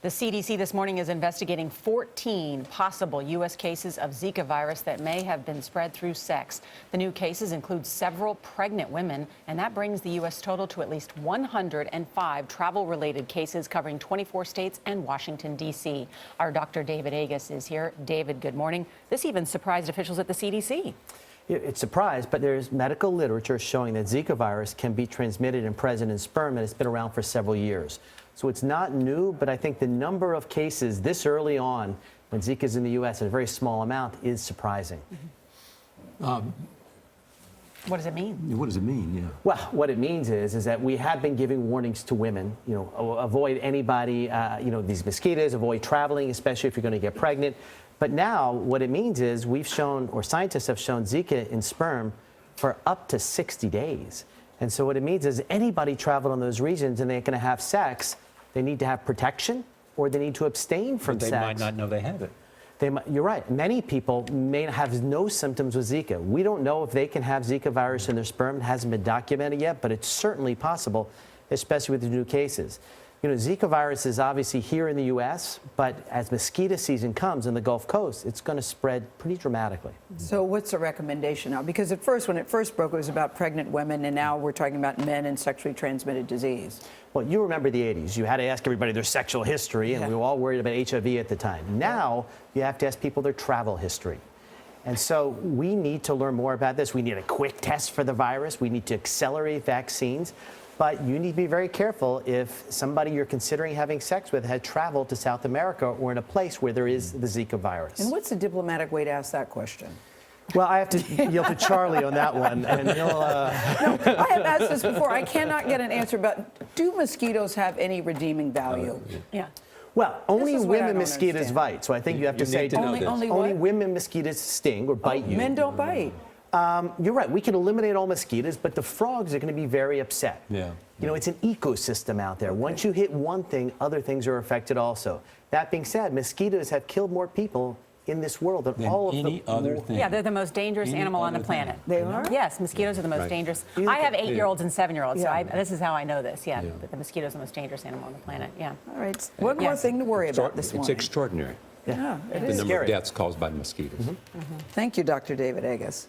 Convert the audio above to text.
The CDC this morning is investigating 14 possible U.S. cases of Zika virus that may have been spread through sex. The new cases include several pregnant women, and that brings the U.S. total to at least 105 travel-related cases covering 24 states and Washington, D.C. Our Dr. David Agus is here. David, good morning. This even surprised officials at the CDC. It's surprised, but there's medical literature showing that Zika virus can be transmitted and present in sperm, and it's been around for several years. So it's not new, but I think the number of cases this early on, when Zika is in the U.S. in a very small amount, is surprising. What does it mean? What does it mean? Yeah. Well, what it means is that we have been giving warnings to women, avoid anybody, these mosquitoes, avoid traveling, especially if you're going to get pregnant. But now what it means is we've shown, or scientists have shown, Zika in sperm for up to 60 days. And so what it means is anybody traveled on those regions and they're going to have sex, they need to have protection or they need to abstain from sex. They might not know they have it. You're right. Many people may have no symptoms with Zika. We don't know if they can have Zika virus in their sperm. It hasn't been documented yet, but it's certainly possible, especially with the new cases. Zika virus is obviously here in the U.S., but as mosquito season comes in the Gulf Coast, it's going to spread pretty dramatically. So what's the recommendation now? Because at first, when it first broke, it was about pregnant women, and now we're talking about men and sexually transmitted disease. Well, you remember the 80s. You had to ask everybody their sexual history, and we were all worried about HIV at the time. Now, you have to ask people their travel history. And so we need to learn more about this. We need a quick test for the virus. We need to accelerate vaccines. But you need to be very careful if somebody you're considering having sex with had traveled to South America or in a place where there is the Zika virus. And what's the diplomatic way to ask that question? Well, I have to yield to Charlie on that one. And he'll, No, I have asked this before. I cannot get an answer about, do mosquitoes have any redeeming value? Yeah. Well, only is what I women don't mosquitoes understand. bite. So I think you have to say Only women mosquitoes sting or bite you. Men don't bite. You're right. We can eliminate all mosquitoes, but the frogs are going to be very upset. Yeah. It's an ecosystem out there. Once you hit one thing, other things are affected also. That being said, mosquitoes have killed more people in this world than all of any other thing. Yeah, they're the most dangerous animal on the planet. They are? Yes, mosquitoes are the most dangerous. I have 8-year-olds and 7-year-olds, so this is how I know this. Yeah, but the mosquito is the most dangerous animal on the planet. Yeah. All right. One more thing to worry about this morning. It's extraordinary. Yeah, it The is number scary. of deaths caused by mosquitoes. Thank you, Dr. David Agus.